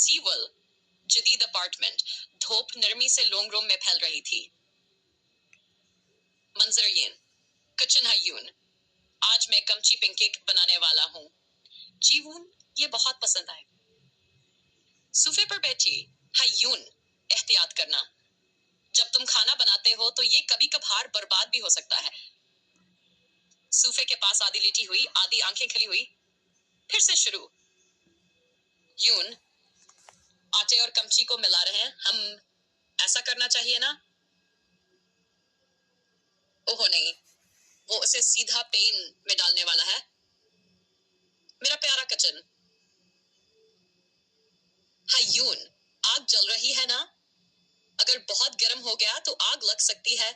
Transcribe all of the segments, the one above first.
सीवल जदीद अपार्टमेंट। धूप नरमी से लोंग रूम में फैल रही थी। मंजर किचन हयून। आज मैं कमची पेनकेक बनाने वाला हूँ। जीवून ये बहुत पसंद आए। सोफे पर बैठी हयून, एहतियात करना। जब तुम खाना बनाते हो तो ये कभी कभार बर्बाद भी हो सकता है। सोफे के पास आधी लेटी हुई, आधी आंखें खुली हुई। फिर से शुरू। यून आटे और कमची को मिला रहे हैं। हम ऐसा करना चाहिए ना? ओहो नहीं, वो उसे सीधा पेन में डालने वाला है। मेरा प्यारा किचन। हयून, आग जल रही है ना? अगर बहुत गर्म हो गया तो आग लग सकती है।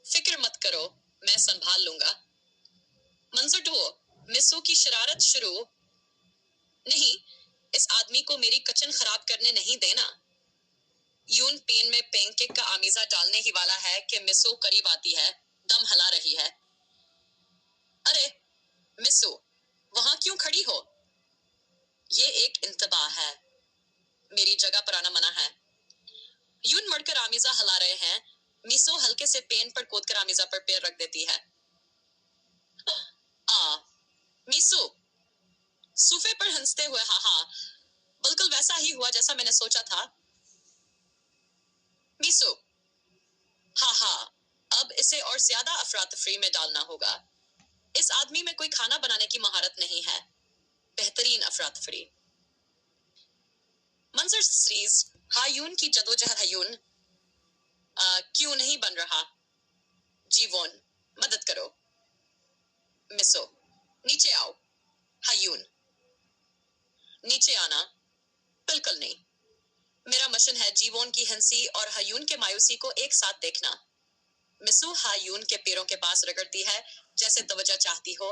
फिक्र मत करो, मैं संभाल लूंगा। मंजर दो, मिसो की शरारत शुरू। नहीं, इस आदमी को मेरी किचन खराब करने नहीं देना। यून पेन में पेनकेक का आमीजा डालने ही वाला है कि मिसो करीब आती है, दम हिला रही है। अरे मिसो, वहां क्यों खड़ी हो? ये एक इंतबाह है। मेरी जगह पर आना मना है। यून मड़कर आमीजा हिला रहे हैं। मिसो हल्के से पेन पर कूदकर आमीजा पर पैर रख देती है। आ मिसो सोफे पर हंसते हुए, हाँ हाँ, बिल्कुल वैसा ही हुआ जैसा मैंने सोचा था। मिसो, हाँ हाँ, अब इसे और ज्यादा अफरा तफरी में डालना होगा। इस आदमी में कोई खाना बनाने की महारत नहीं है। बेहतरीन अफरा तफरी। मंजर सीरीज हायून की जदोजहद। हायून क्यों नहीं बन रहा? जीवोन, मदद करो। मिसो, नीचे आओ। हायून, नीचे आना। बिल्कुल नहीं। मेरा मिशन है जीवोन की हंसी और हायून के मायूसी को एक साथ देखना। मिसू हायून के पैरों के पास रगड़ती है जैसे तवज्जो चाहती हो,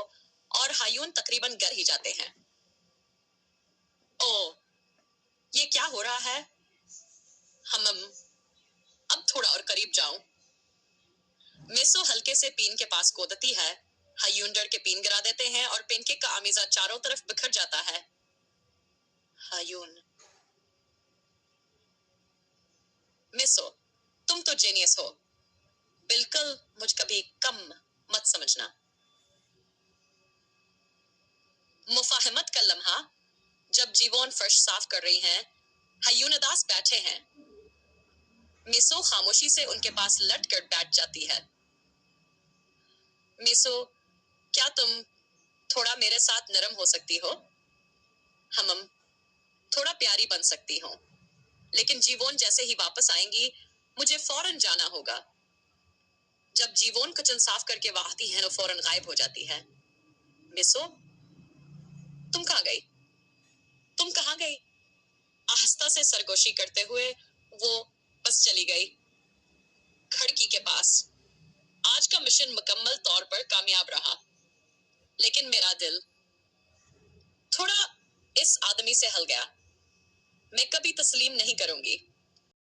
और हायून तकरीबन गिर ही जाते हैं। ओ, ये क्या हो रहा है? हम अब थोड़ा और करीब जाऊं। मिसू हल्के से पीन के पास कूदती है। हायून डर के पीन गिरा देते हैं और पेनकेक का आमीजा चारों तरफ बिखर जाता है। हायून, मिसो, तुम तो जेनियस हो। बिल्कुल मुझ कभी कम मत समझना। मुफाहमत का लम्हा। जब जीवोन फर्श साफ कर रही हैं, हयून उदास बैठे हैं। मिसो खामोशी से उनके पास लट कर बैठ जाती है। मिसो, क्या तुम थोड़ा मेरे साथ नरम हो सकती हो? हम थोड़ा प्यारी बन सकती हो, लेकिन जीवोन जैसे ही वापस आएंगी मुझे फौरन जाना होगा। जब जीवोन किचन साफ करके आती है तो फौरन गायब हो जाती है। मिसो, तुम कहाँ गई? तुम कहाँ गई? आहिस्ता से सरगोशी करते हुए वो बस चली गई खिड़की के पास। आज का मिशन मुकम्मल तौर पर कामयाब रहा, लेकिन मेरा दिल थोड़ा इस आदमी से हल गया। मैं कभी तस्लीम नहीं करूंगी।